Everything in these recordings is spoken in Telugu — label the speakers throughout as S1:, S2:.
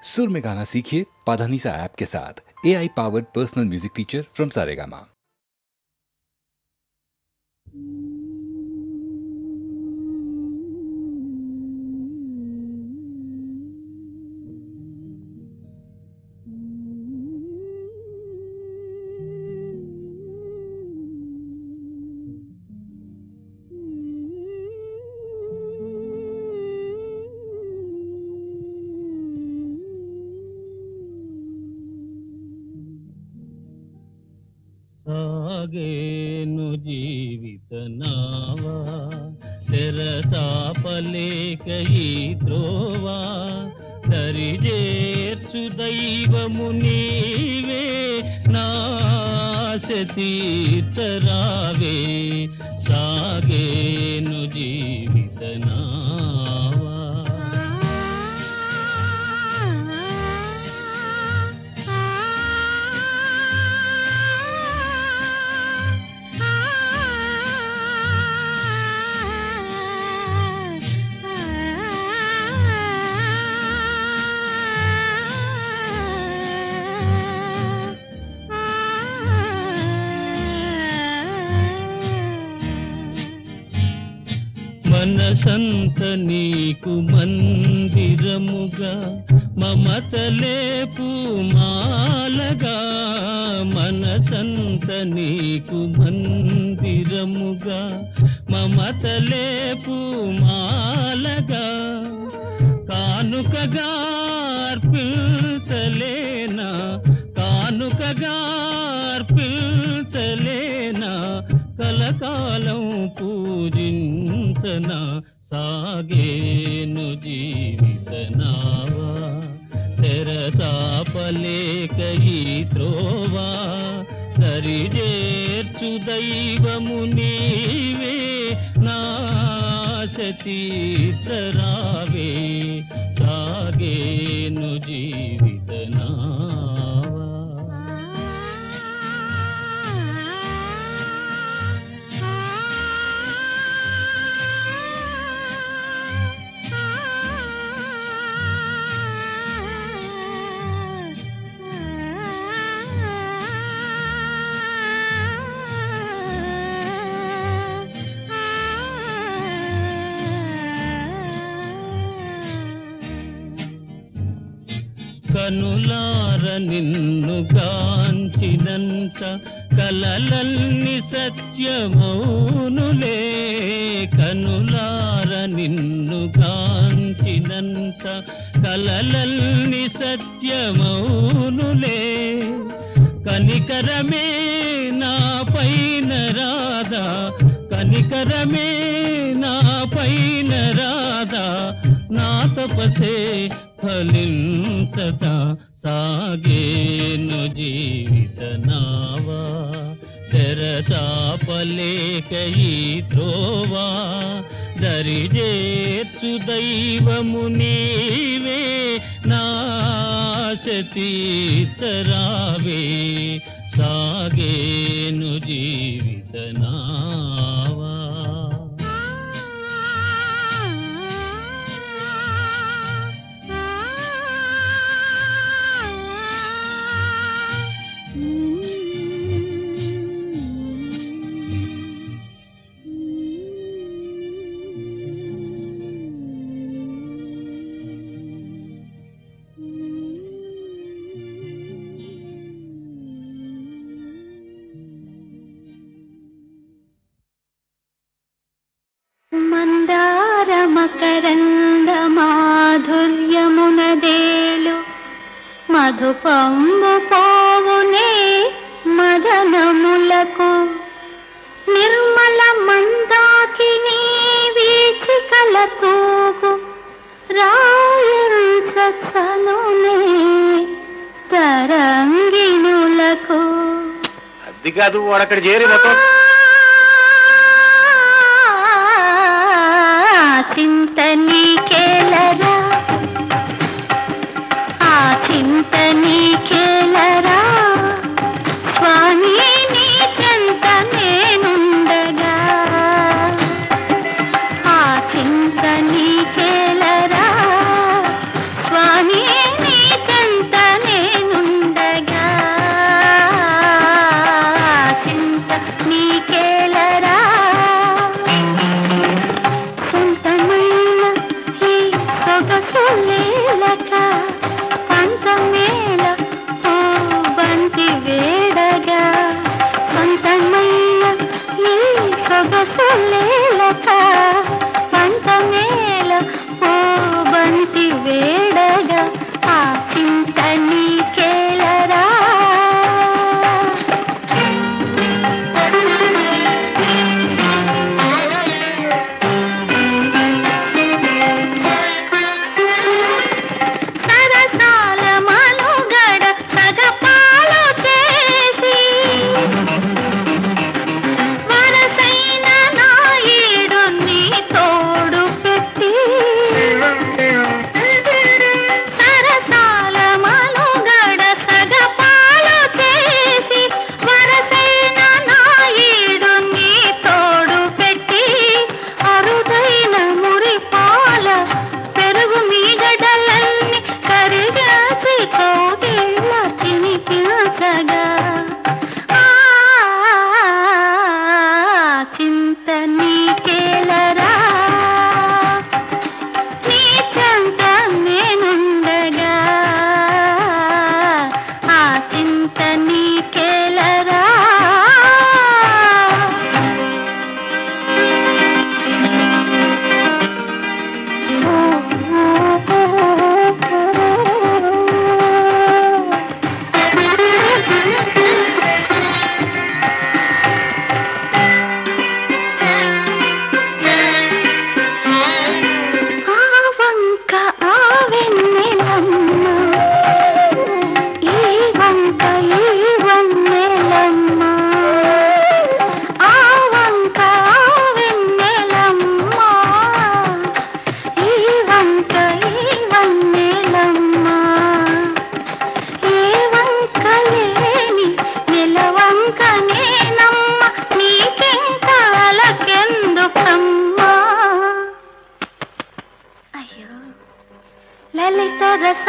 S1: सुर में गाना सीखिए पाधानीसा ऐप के साथ। AI powered personal music teacher from Saregama.
S2: సాగేను జీవిత నావా తెరసాపలేక ఈ త్రోవా దరిజేర్చు దైవము నీవే నాశ తీర్చరావే సాగేను జీవిత నావా. మనసంత నీకు మందిరముగా మమతలేపు మాలగా మనసంత నీకు మందిరముగా మమతలేపు మాలగా కానుకగా అర్పించలేనా కానుకగా అర్పించలేనా కలకాలం పూజించనా సాగేను జీవిత నావా తెరసాపలేక ఈ త్రోవా దరిజేర్చు దైవము నీవే నాశ తీర్చరావే సాగేను జీవిత నావా. కనులార నిన్ను గాంచినంత కలలన్ని సత్యమౌనులే కనులార నిన్ను గాంచినంత కలలన్ని సత్యమౌనులే కనికరమే నా పైన రాదా కనికరమే నా పైన రాదా నా తపసే ఫలించత సాగేను జీవిత నావా తెరచాపలేక ఈ త్రోవా దరిజేర్చు దైవము నీవే నాశ తీర్చరావే సాగేను జీవిత నావా.
S3: మందారమకరంద మాధుర్యమునదేలు మధుపంబు పోవునే మదనములకు నిర్మల మందాకిని వీచికల తూగు రాయసనునే తరంగిణులకు.
S4: అది కాదు వాడు అక్కడ చేరి మొత్తం
S3: చింత నీకేలరా ఆ చింత నీకేలరా స్వామి నీ చెంత నేనుండగా ఆ చింత నీకేలరా స్వామి నీ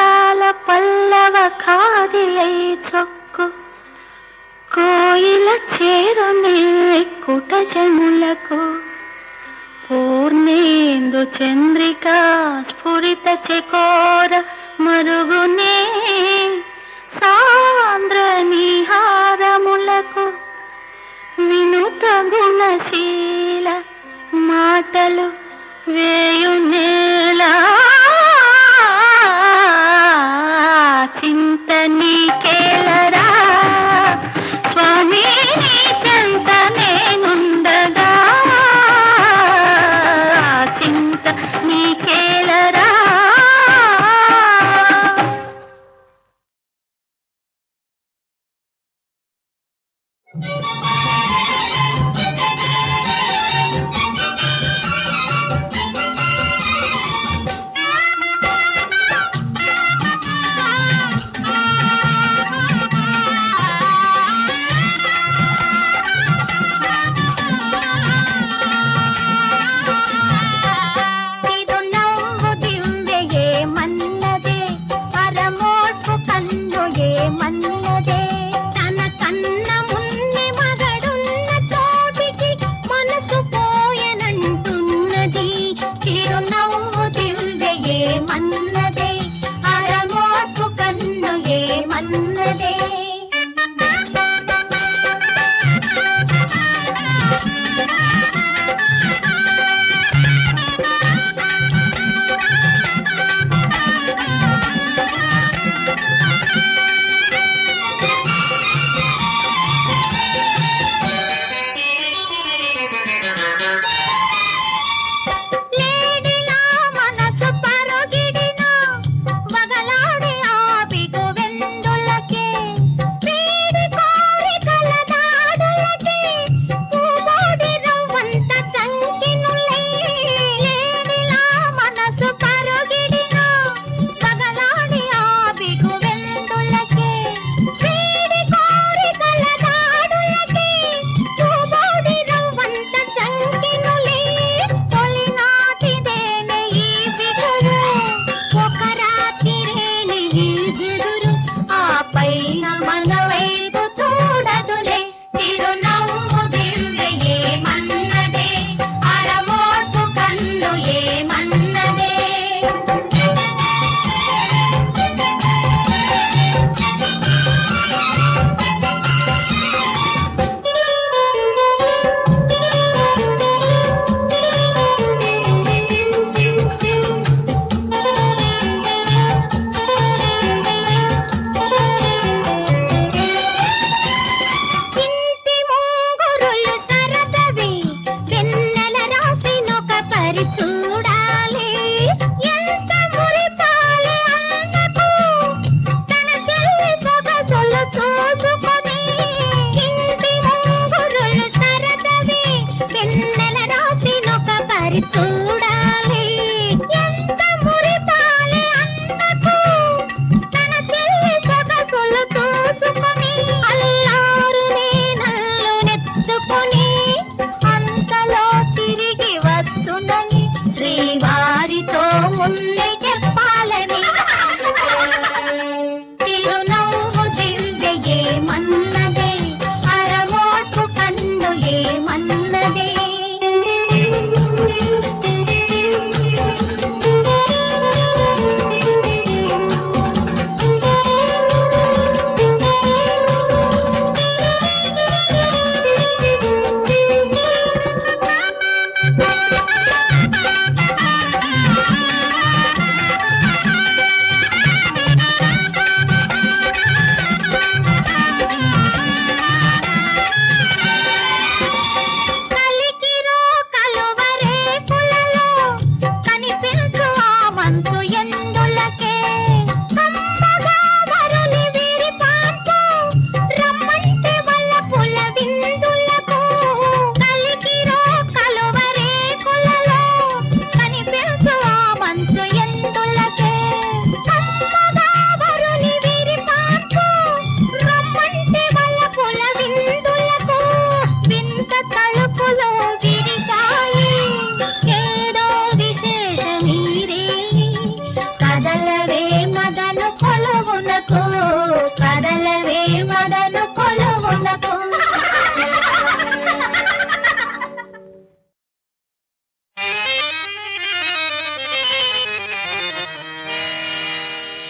S3: అందాల పల్లవ కాదిలై చొక్కు కోయిల చేరుని కుటజములకు పూర్ణేందు చంద్రిక స్ఫురిత చకోర మరుగునే సాంద్ర నిహారములకు వినుత గుణశీల మాటలు వేయునేలా చింత నీకేలరా స్వామి నీ చెంత నేనుండగా చింత నీకేలరా. ఇంటి కొలువునకు కదలవే మదను కొలువునకు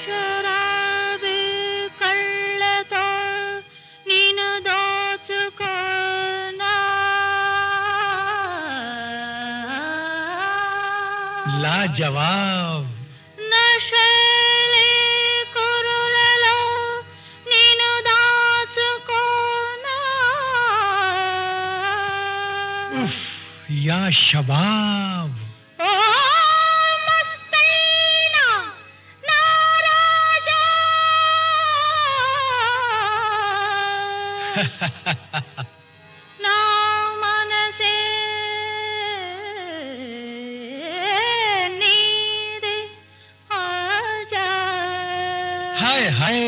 S3: శరాబీ కళ్ళతో నిన్ను దోచుకోనా
S2: లాజవాబ్
S3: నశలే కురులలో నిన్ను దాచుకోనా
S2: ఉఫ్ యా షబాబ్
S3: ఓ మస్తైనా నా రాజా నా మనసే నీదే ఆజా
S2: हाय हाय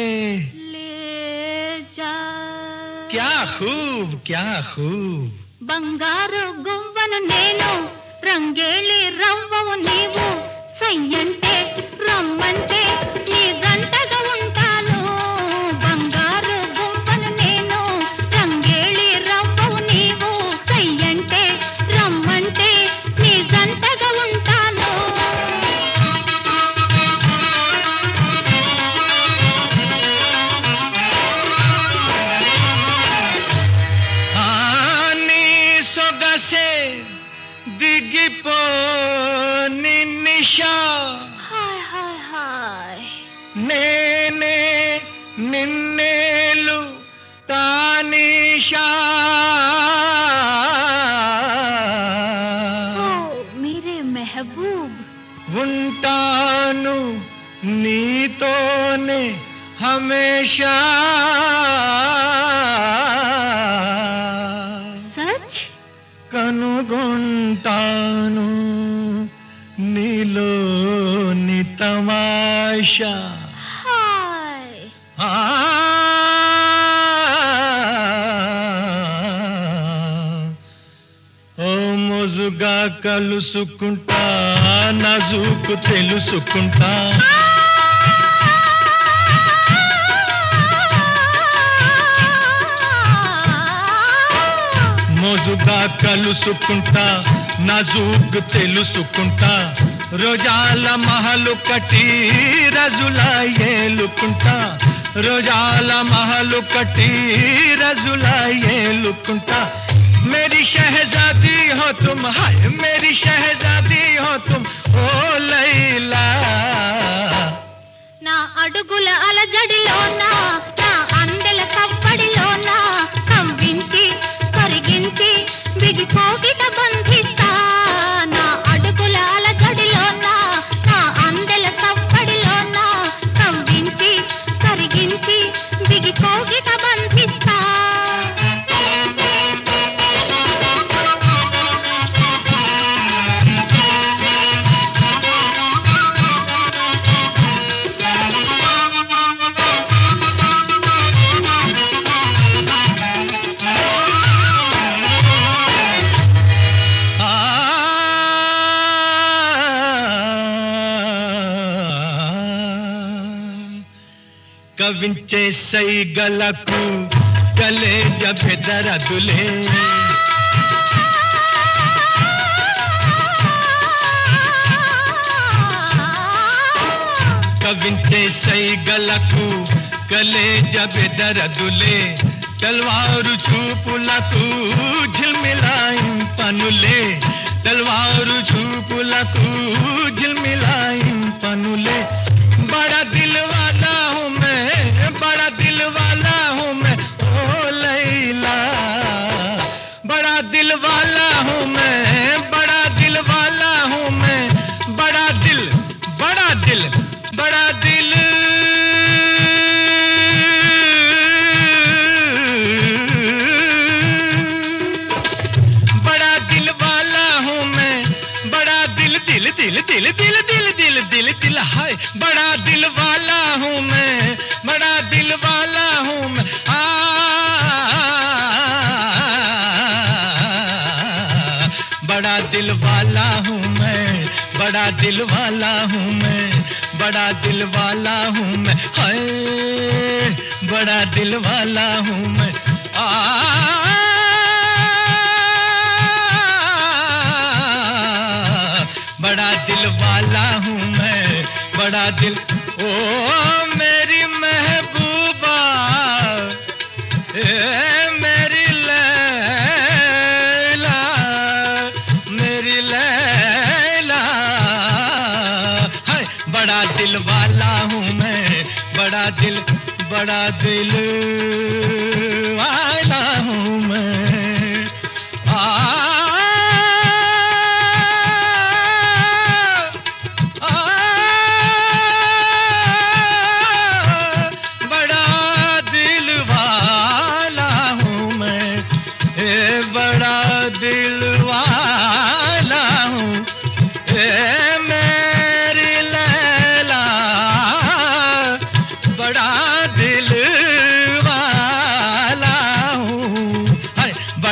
S3: లే జా
S2: क्या खूब
S3: బంగారు గువ్వను నేను రంగేళి రవ్వవు నీవు సయ్యంటే రమ్మంటే నీ గంటగా ఉంటాను బంగారు గువ్వను నేను రంగేళి రవ్వవు నీవు సయ్యంటే రమ్మంటే నీ గంటగా ఉంటాను
S2: నీ సొగసే దిగిపో నిషా
S3: హాయ్ హాయ్ హాయ్
S2: నేనే నిన్నేలు తానిషా
S3: ఓ మీరే మెహబూబ్
S2: ఉంటాను నీతోనే హమేషా
S3: సచ్
S2: కనుగొంటాను నీలోని తమాషా
S3: హాయ్
S2: ఆ ఓ మోజుగా కలుసుకుంటా నజుకు తెలుసుకుంటా మోజుగా కలుసుకుంటా నజుకు తెలుసుకుంటా రోజాల మహలు కట్టి రజులా ఏలుకుంటా రోజాల మహలు కట్టి రజులా ఏలుకుంటా मेरी शहजादी हो तुम हाय मेरी शहजादी हो तुम ओ लैला
S3: నా అడుగుల అలజడిలోన నా అందెల సవ్వడిలోన కంపించి కరిగించి బిగిపోగిట బంధిస్తా నా అడుగుల అలజడిలోన నా అందెల సవ్వడిలోన కంపించి కరిగించి బిగిపోగిట బంధిస్తా
S2: కవించే సైగలకు కలేజ బెదరదులే కవించే సైగలకు కలేజ బెదరదులే తల్వారు చూపులకు ఝిల్మిలాయిం పనులే తల్వారు చూపులకు ఝిల్మిలాయిం పనులే बड़ा दिल वाला हूँ मैं बड़ा दिल वाला हूँ मैं ओ लैला बड़ा दिल वाला हूँ मैं बड़ा दिल वाला हूँ मैं बड़ा दिल बड़ा दिल बड़ा दिल बड़ा दिल वाला हूँ मैं बड़ा दिल दिल दिल दिल दिल दिल दिल दिल दिल हाय बड़ा दिल वाला हूँ मैं बड़ा दिल वाला हूँ मैं बड़ा दिल वाला हूँ मैं बड़ा दिल वाला हूँ मैं बड़ा दिल वाला हूँ मैं, हाय बड़ा दिल वाला हूँ मैं। बड़ा दिल वाला हूँ मैं, बड़ा दिल। ओ मेरी महबूबा, मेरी लैला, मेरी लैला, हाय बड़ा दिल वाला हूँ मैं, बड़ा दिल वाला हूँ मैं।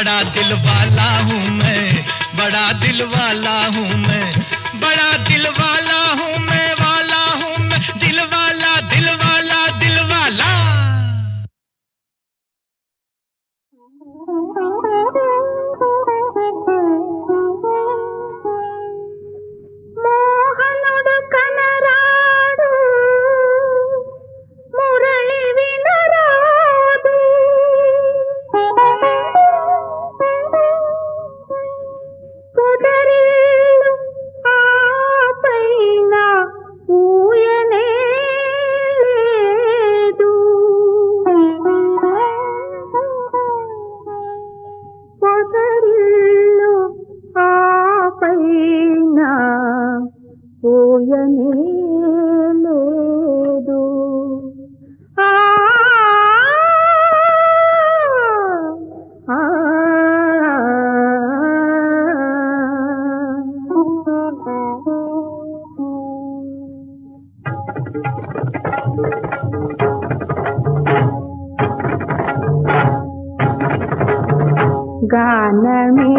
S2: बड़ा दिल वाला हूँ मैं, बड़ा दिल वाला हूँ मैं, बड़ा दिल वाला हूँ मैं, वाला हूँ मैं, दिल वाला, दिल वाला, दिल वाला।
S3: మోహనుడు కనరాడు మురళి వినరాదు, కుదరిల్లు ఆపైన ఊయనే లేదు, కుదరిల్లు ఆపైన ఊయనే లేదు. గానమే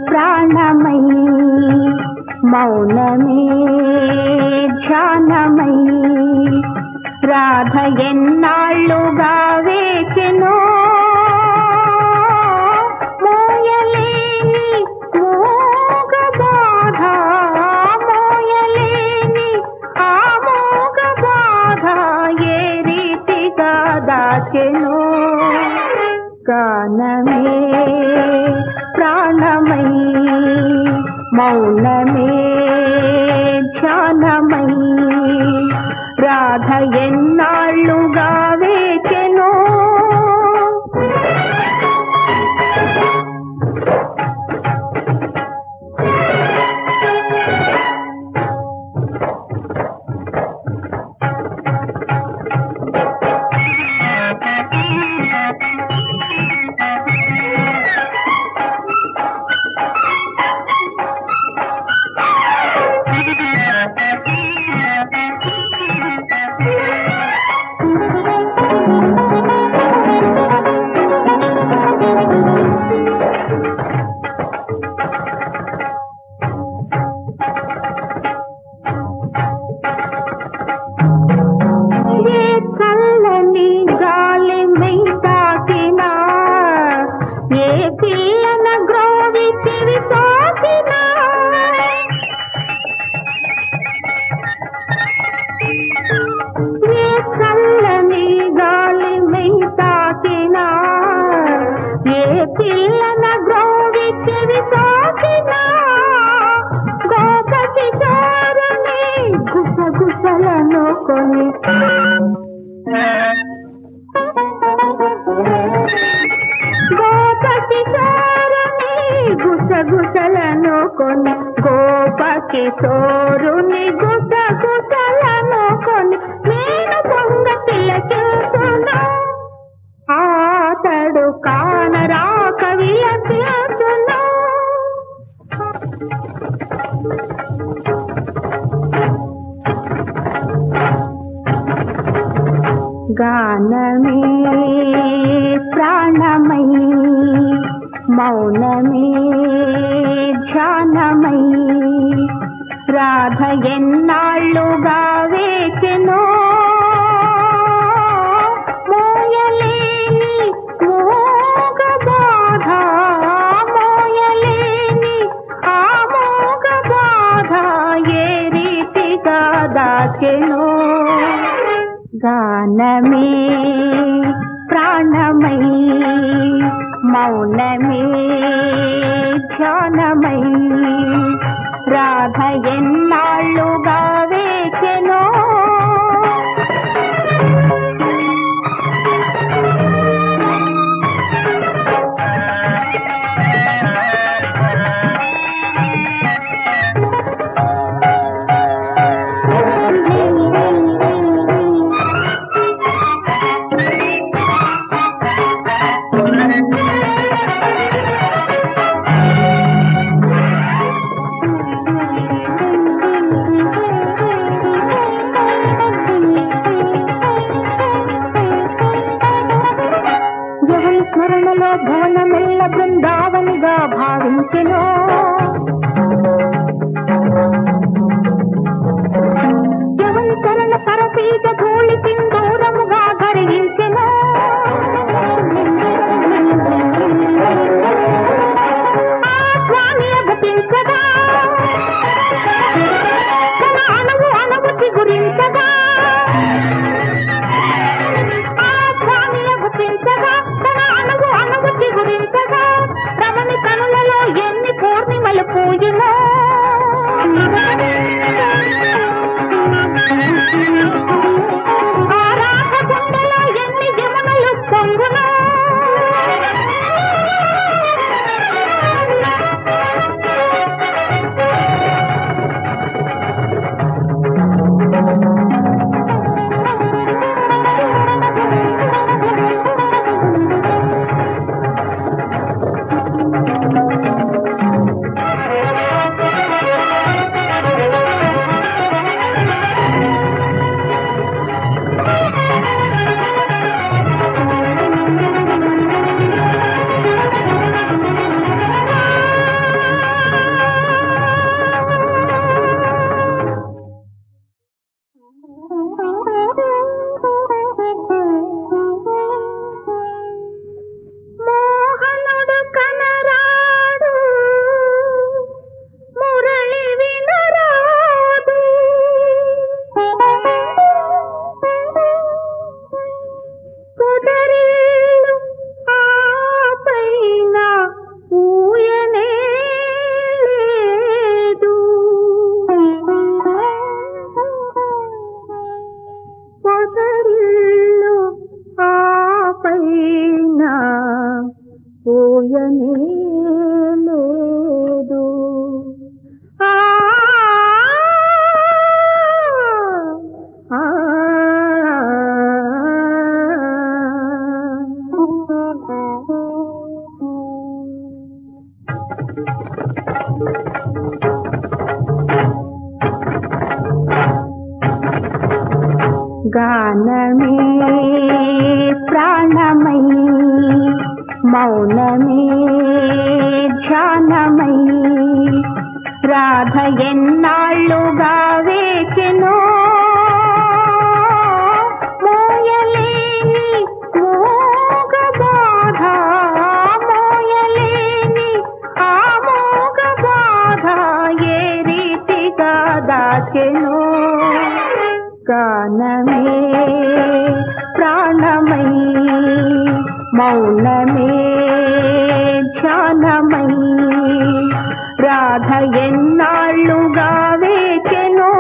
S3: ప్రాణమై, మౌనమే ధ్యానమై, రాధ ఎన్నాళ్ళుగా వేచెనో మోయలేని మోగ బాధ, మోయలేని ఆ మోగ బాధ ఏ రీతిగా దాచెనో. గానమే ప్రాణమై, మౌనమే ధ్యానమై, రాధ ఎన్నాళ్ళుగా వేచెనో. గుసగుసలను కొని గోపకిశోరుని గుసగుసలను కొని నేను పొంగతిల చూసును ఆతడు కానరాక విలసిల్చును. గానమే ప్రాణమై మౌనమే ధ్యానమై రాధ ఎన్నాళ్ళుగా వేచెనో మోయలేని మోగ బాధ, మోయలేని ఆ మోగ బాధ ఏ రీతిగా దాచెనో. గానమే ప్రాణమై మౌనమే ధ్యానమై రాధ ఎన్నాళ్ళుగా వేచెనో. స్మరణలో భవనమెల్ల బృందావనిగా భావించెనో. ఎవని చరణ సరసీజ ధూళి సింధూరముగా ధరించెనో. ఆ స్వామి అగతించగా తన అణువు అణువు చిగురించగా, ఆ స్వామి అగతించగా తన అణువు అణువు చిగురించగా రమణి కనులలో ఎన్ని పూర్ణిమలు పూయునో. ఆ రాధ గుండెలో ఎన్ని యమునలు పొంగునో. మోహనుడు కనరాడు మురళి వినరాదు, కుదరిల్లు ఆ పైన ఊయనే లేదు. కుదరిల్లు ఆ పైన ఊయనే లేదు. ఆ ఆ గానమే ప్రాణమై మౌనమే ధ్యానమై రాధ ఎన్నాళ్ళుగా వేచెనో. మోయలేని మోగ బాధ, మోయలేని ఆ మోగ బాధ ఏ రీతిగా దాచెనో. గానమే ప్రాణమై మౌనమే ధ్యానమై రాధ ఎన్నాళ్ళుగా వేచెనో.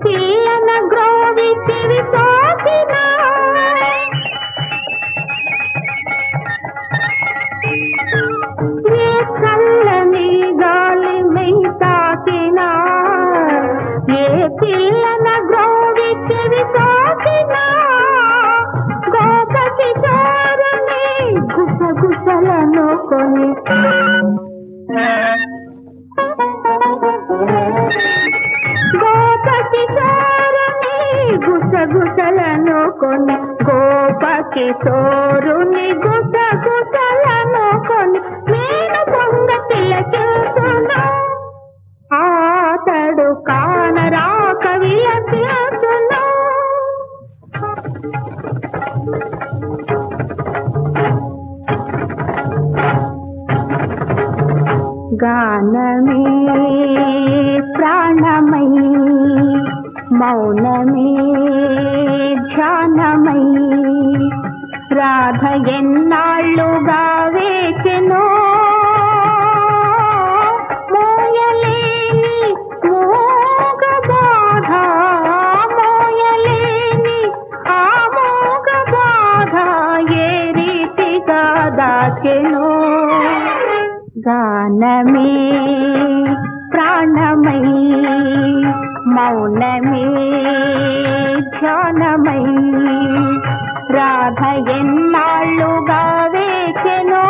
S3: పిల్లన గ్రోవి చెవి సోకినా ఏ చల్లని గాలి మై తాకినా ఏ పిల్లన గ్రోవి చెవి సోకినా గోపకి చారుని గుసగుసలను కొని గుసగుసలను కొని గోపకిశోరుని గుసగుసలను కొని నేను పొంగ తిలకిల్చును ఆతడు కానరాక విలసిల్చును గానమే ప్రాణమై మౌనమే ధ్యానమై రాధ ఎన్నాళ్ళుగా వేచెనో మోయలేని మోగ బాధ మోయలేని ఆ మోగ బాధ ఏ రీతిగా దాచెనో గానమే ప్రాణమై మౌనమే ధ్యానమై రాధ ఎన్నాళ్ళుగా వేచెనో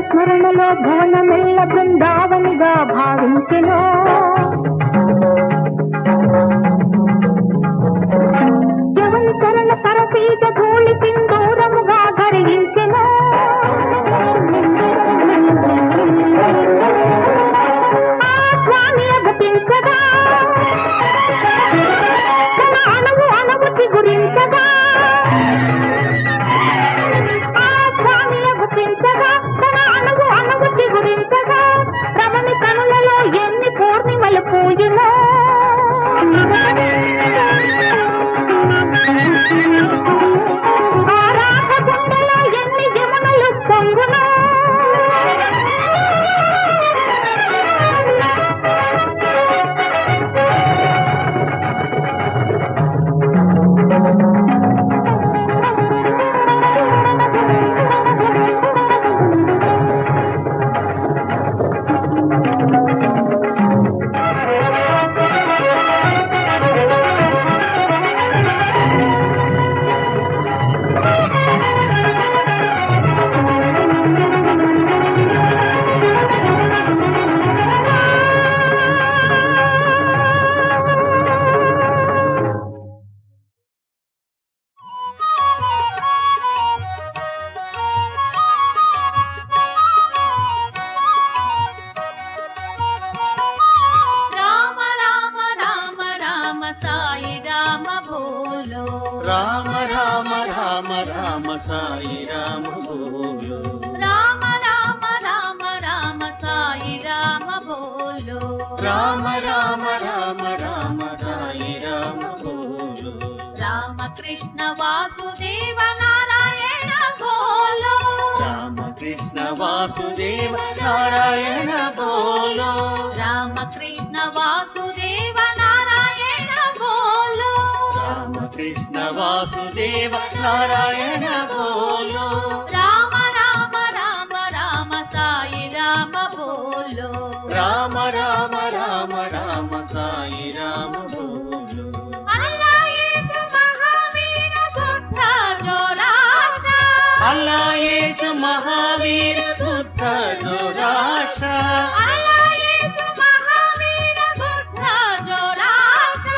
S3: స్మరణలో భవనమెల్ల బృందావనిగా భావించెను ఎవరి చరణ సరసీజ ధూళి సింధూరముగా ధరించెను ఆ స్వామి అగతించగా తన అణువు అణువు చిగురించగా ఆ స్వామి అగతించగా గురించగా రమణి కనులలో ఎన్ని పూర్ణిమలు పూయునో ఆ రాధ గుండెలో ఎన్ని యమునలు పొంగునో
S5: राम राम राम राम साई राम बोलो
S6: राम राम राम राम साई राम बोलो
S5: राम राम राम राम साई राम बोलो
S6: राम कृष्ण वासुदेव नारायण बोलो
S5: राम कृष्ण वासुदेव नारायण बोलो
S6: राम कृष्ण वासुदेव नारायण बोलो
S5: राम कृष्ण वासुदेव नारायण बोलो
S6: राम राम राम राम साई राम बोलो
S5: राम राम राम राम साई राम बोलो
S6: अल्लाह यीशु महावीर बुद्ध जो राष्ट्र
S5: अल्लाह यीशु महावीर बुद्ध जो राष्ट्र
S6: अल्लाह यीशु महावीर बुद्ध जो राष्ट्र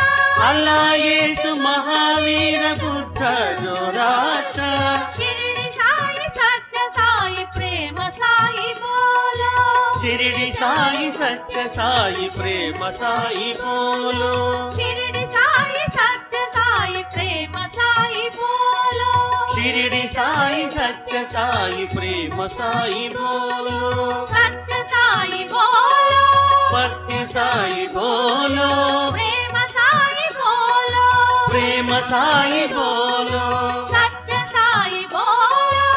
S5: अल्लाह यीशु महावीर बुद्ध जो राष्ट्र
S6: शिरडी साई सत्य साई प्रेम साई बोलो
S5: షిరిడి సాయి సత్య సాయి ప్రేమ సాయి బోలో
S6: షిరిడి సాయి సత్య సాయి ప్రేమ సాయి బోలో
S5: షిరిడి సాయి సత్య సాయి ప్రేమ సాయి బోలో
S6: సత్య సాయి బోలో
S5: సత్య సాయి బోలో
S6: ప్రేమ సాయి బోలో
S5: ప్రేమ సాయి బోలో
S6: సత్య సాయి బోలో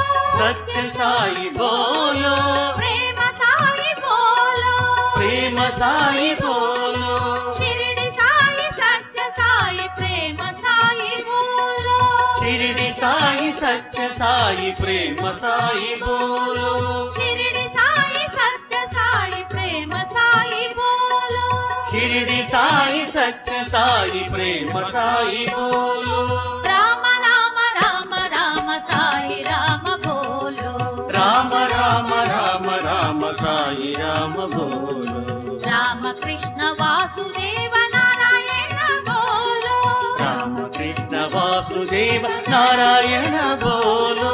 S5: సత్య సాయి బోలో
S6: ప్రేమ సాయి బోలో
S5: ప్రేమ సాయి బోలో
S6: షిరిడి సాయి సత్య సాయి ప్రేమ సాయి బోలో
S5: షిరిడి సాయి సత్య సాయి ప్రేమ సాయి బోలో
S6: షిరిడి సాయి సత్య సాయి ప్రేమ సాయి బోలో
S5: షిరిడి సాయి సత్య సాయి ప్రేమ సాయి బోలో
S6: రామ రామ రామ రామ సాయి రామ బోలో
S5: రామ రామ రామ రామ సాయి రామ బోలో
S6: రామ కృష్ణ వాసుదేవ నారాయణ బోలో
S5: రామ కృష్ణ వాసుదేవ నారాయణ బోలో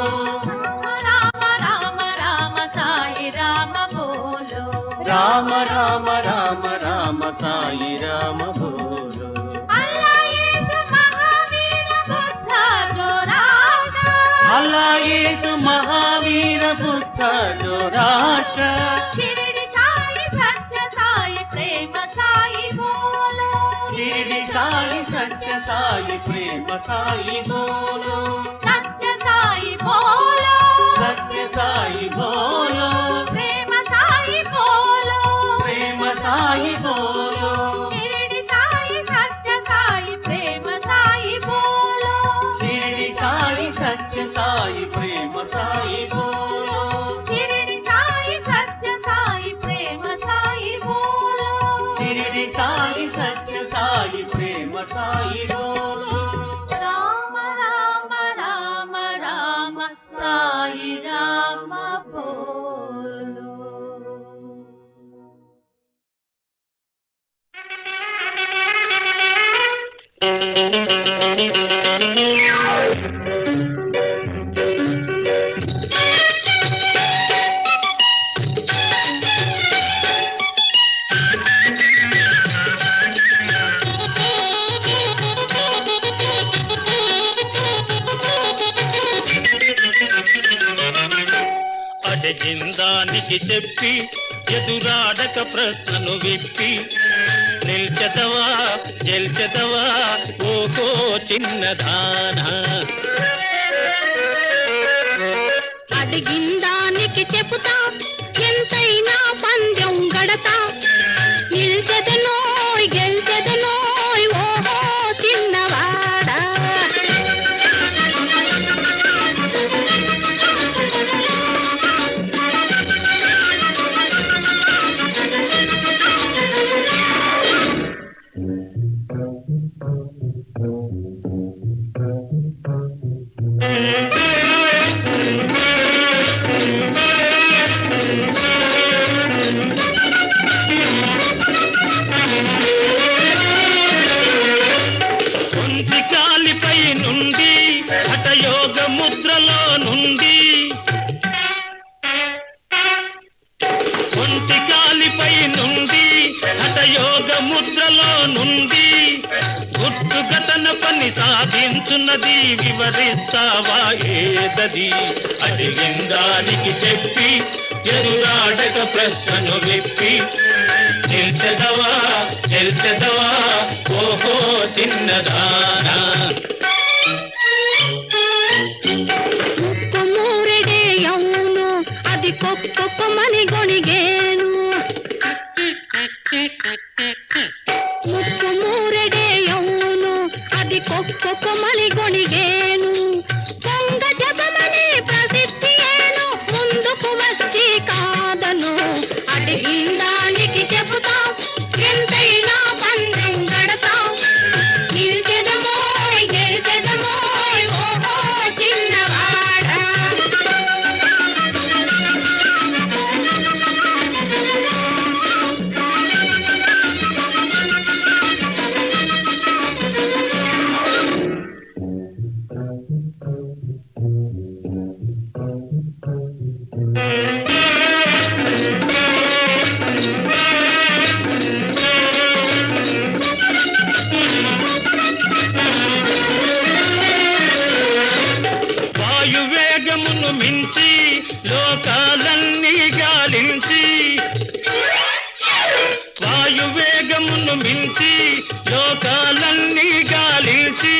S6: రామ రామ రామ సాయి రామ బోలో
S5: రామ రామ రామ రామ సాయి రామ బోలో
S6: అల్లా యేసు మహావీర బుద్ధ జోరాష్ట్ర
S5: అల్లా యేసు మహావీర బుద్ధ జోరాష్ట్ర
S6: షిరిడి సాయి సత్య సాయి ప్రేమ సాయి బోలో
S5: షిరిడి సాయి సత్య సాయి ప్రేమ సాయి బోలో
S6: సత్య సాయి బోలో
S5: సత్య సాయి బోలో
S6: ప్రేమ సాయి బోలో
S5: ప్రేమ సాయి బోలో
S6: షిరిడి సాయి సత్య సాయి ప్రేమ సాయి బోలో
S5: షిరిడి సాయి సత్య సాయి ప్రేమ సాయి బోలో
S6: షిరిడి సాయి సత్య సాయి ప్రేమ సాయి బోలో
S5: షిరిడి సాయి సత్య సాయి ప్రేమ సాయి బోలో
S6: రామ రామ రామ రామ సాయి రామ బోలో
S2: అడగిందానికి చెప్పి ఎదురాడక ప్రశ్నను విప్పి నిల్చెదవా గెల్చెదవా ఓహో చిన్నదానా
S3: అడిగిందానికి చెబుతా ఎంతైనా పందెం గడతా నిల్చెదనోయ్ గెల్చెదనోయ్ ఓహో చిన్నవాడా
S2: కొంచి కాలిపై నుండి హఠయోగ ముద్రలో నుండి కొంచి కాలిపై నుండి హఠయోగ ముద్రలో నుండి గుట్టుగతన పని సాధించున్నది వివరిస్తావా ఏదది అడిగిందానికి చెప్పి ఎదురాడక ప్రశ్నను విప్పి నిల్చెదవా గెల్చెదవా ఓహో చిన్నదానా
S3: ముక్కు మూరెడే అవును అది కొక్కుమని గొణిగేను ముక్కు మూరెడే అవును అది కొక్కుమని గొణిగేను పొంగ జపమని ప్రసిద్ధి ఏను ముందుకు వచ్చి కాదను అడిగిందానికి చెబుతా ఎంతైనా పందెం గడతా నిల్చెదమోయ్ గెలిచెదమోయ్ ఓహో చిన్నవాడా
S2: గగనమును మించి లోకాలన్నీ గాలించి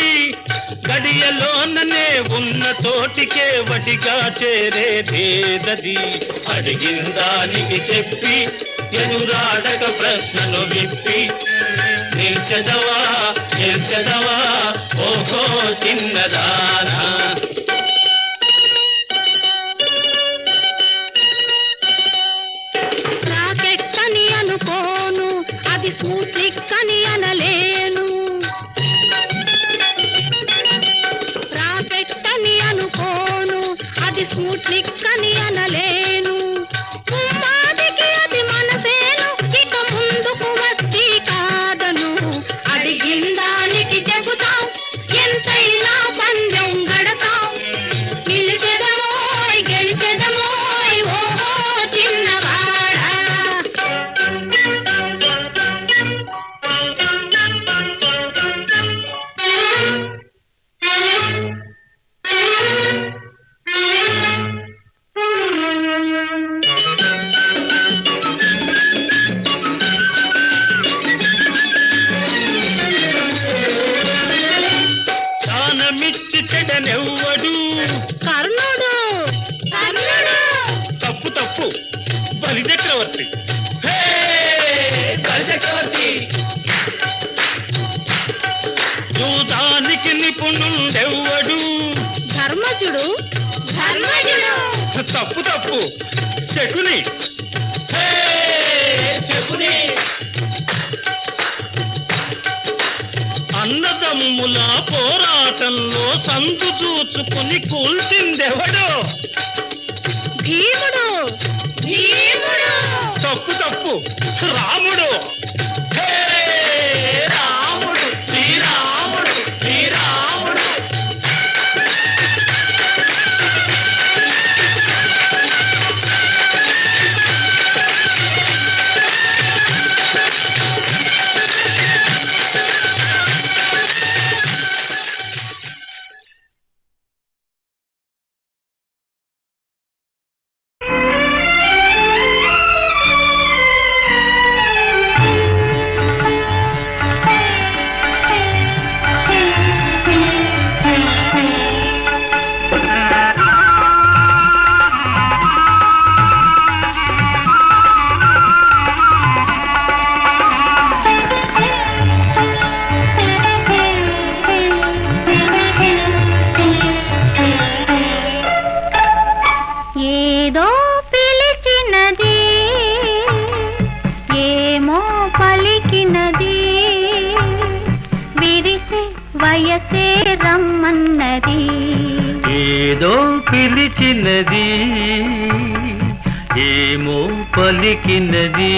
S2: గడియలోననే ఉన్న తోటికే వటిగా చేరేదేదది అడిగిన దానికి చెప్పి ఎదురాడక ప్రశ్నను విప్పి నిల్చదవా ఓహో చిన్నదానా
S3: రాకెట్ అని అనుకోను, అది స్మూట్లిక్ అని అనలేను. రాకెట్ అని అనుకోను, అది స్మూట్లిక్ అని అనలేను. ఉమ్మాదికి అది మనసేను, ఇక ముందుకు వచ్చి కాదను. అడిగిన దానికి చెబుతాం, ఎంతైనా పందెం గడతాం. నిలిచెదమోయ్ గెలిచెదమోయ్ ఓహో చిన్నవాడా.
S2: దానమిచ్చి చెడనెవ్వడు
S3: కర్ణుడు కర్ణుడు
S2: తప్పు తప్పు బలి చక్రవర్తి హే, బలి చక్రవర్తి యూదానికి నిపుణుడెవ్వడు
S3: ధర్మజుడు ధర్మజుడు
S2: తప్పు తప్పు శకుని హే, శకుని అన్నదమ్ముల పోరాటంలో సందు చూచుకుని కూల్చిందెవడో
S3: భీముడు భీముడు
S2: తప్పు తప్పు రాముడు హే, రాముడు శ్రీరాముడు శ్రీరాముడు
S3: ఏదో పిలిచినది ఏమో పలికినది విరిసే వయసే రమ్మన్నది.
S2: ఏదో పిలిచినది ఏమో పలికినది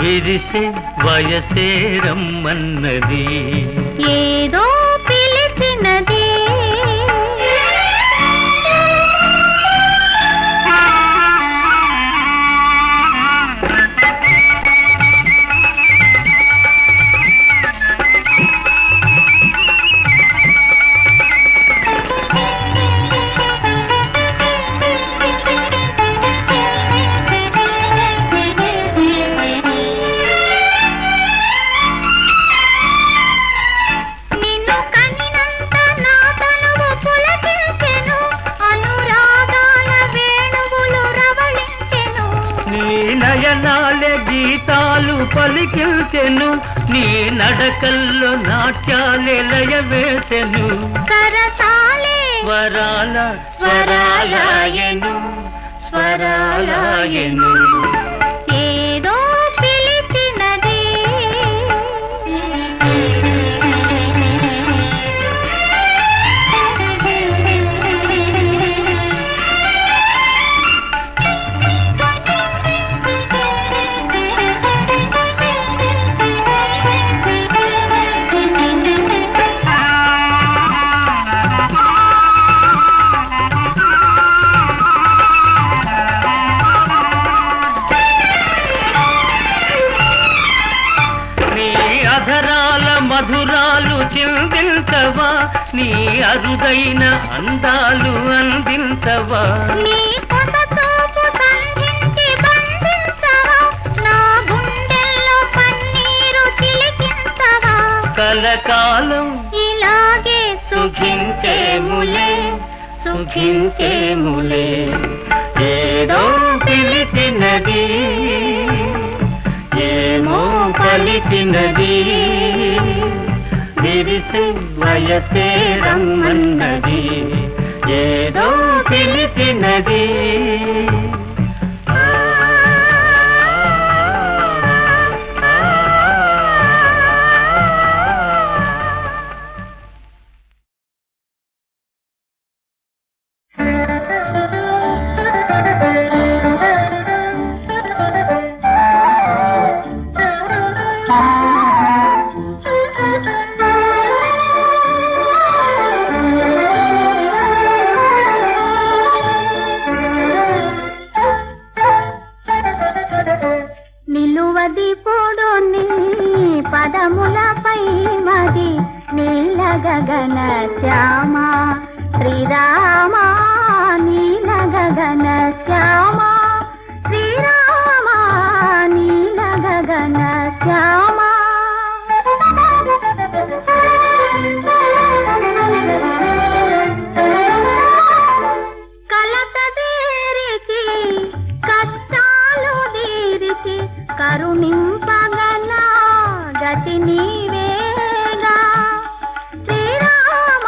S2: విరిసే వయసే రమ్మన్నది
S3: ఏదో పిలిచినది నిన్ను కనినంత నా తనువు పులకించెను, అనురాగాల వేణువులు రవళించెను.
S2: నీ నయనాలే గీతాలు పలికిల్చెను నీ నడకల్లో నాట్యాలే లయ వేసెను
S3: సరసాలే
S2: స్వరాల స్వరాలయను స్వరాలయను
S3: ఏదో పిలిచినది
S2: మధురాలు చిందించవా నీ అరుదైన అందాలు అందించవా
S3: నీ కొత్త చూపు సంధించి బంధించవా నా గుండెల్లో
S5: చిరకాలం
S3: ఇలాగే
S5: సుఖించేములే సుఖించేములే ఏదో పిలిచినది ఏమో పలికినది విరిసే వయసే రమ్మన్నది ఏదో పిలిచినది
S3: నిలువది పొడు నీ పదములపై మది నీల గగన శ్యామ శ్రీరామ నీల గగన శ్యామ శ్రీరామ నీల గగన శ్యామ కలత తీరిచి కష్టాలు తీరిచి కరుణింపగల గతి నీవేగా శ్రీరామ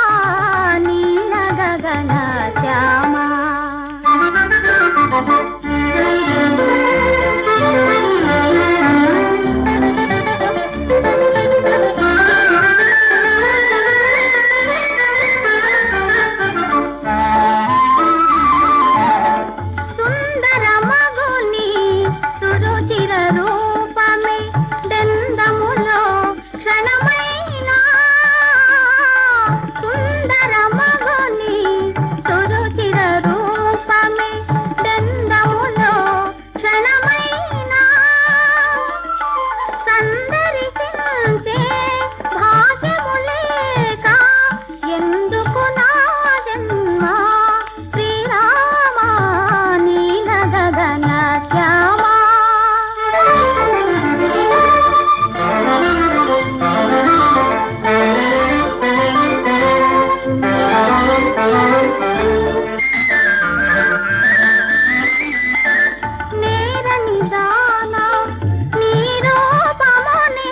S3: నీల గగన శ్యామ సుందర మగుని సురుచిర రూపమే దండములో క్షణమైన సుందర మగుని సురుచిర రూపమే దండములో క్షణమైన సందర్శించే భాగ్యములేక ఎందుకు నా జన్మ శ్రీరామ నీల గగన శ్యామ నేర నిదాన నీ రూపమునే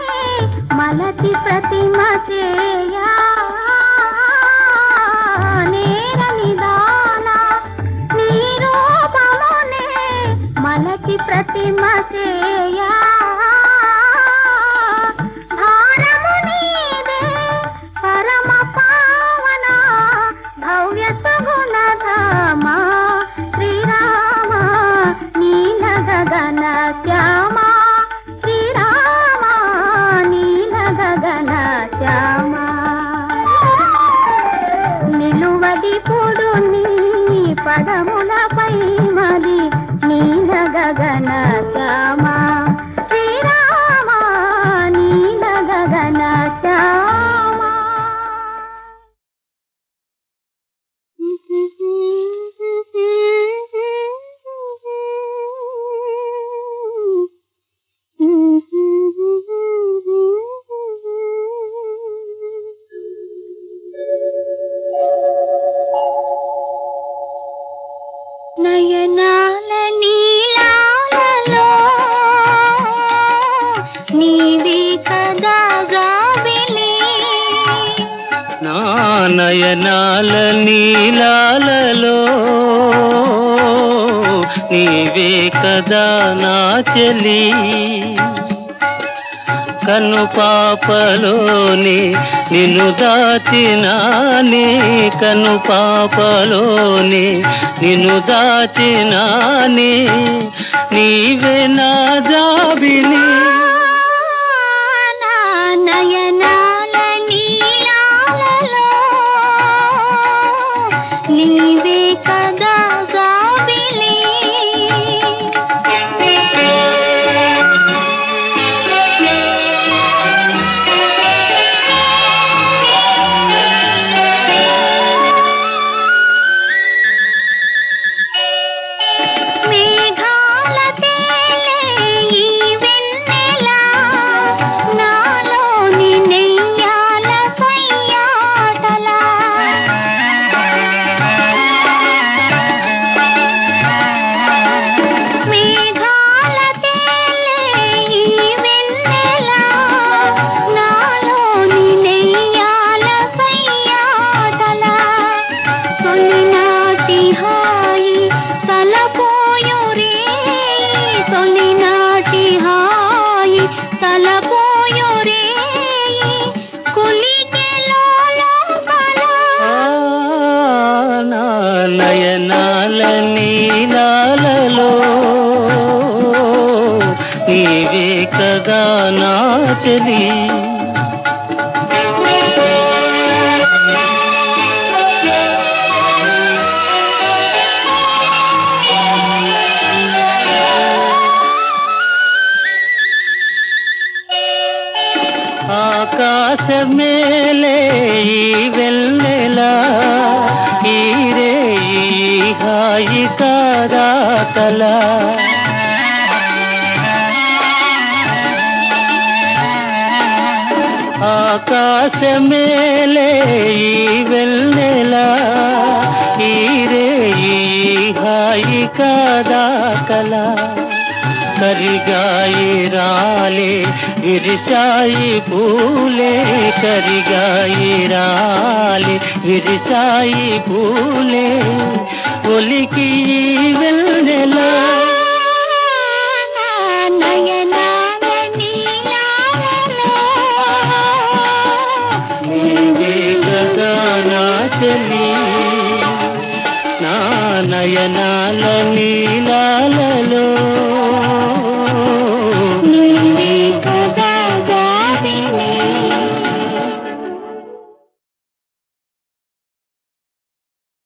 S3: మలచి ప్రతిమ చేయా నేర నిదాన నీ రూపమునే మలచి ప్రతిమ చేయా భారము నీదే పరమ పావన భవ్య సగుణధామ శ్రీరామ నీల గగన శ్యామ శ్రీరామ నీల గగన శ్యామ నిలువది పొడు నీ పదములపై మది నీల గగన శ్యామ శ్రీరామ నీల గగన శ్యామ నయనాల నీలాలలో నీవి కదా గాబిలి
S5: నా నయనాల నీలాలలో నీవే కదా నా చెలి కను పాపలోని నిన్ను దాచినానే కను పాపలోని నిన్ను దాచినానే నీవే నా జాబిలి
S3: నా నయనాల నీలాలలో నీవే కదా గాబిలి మేఘాల తేలే ఈ వెన్నెల కలపోయురే
S5: నయనాల నీలాలలో నీవే కదా నా చెలి ఆకాశమేలే ఈ వెన్నెలా ఈ రే ఈ హాయి కాదా కలా ఆకాశమేలే ఈ వెన్నెలా ఈ రే ఈ హాయి కాదా కలా కరిగాయి రాలే విరిసాయి పూలే కరిగాయి రాలే విరిసాయి పూలే ఒలికి వెన్నెల నీవే కదా నా చెలి నా నయనాల నీలాలలో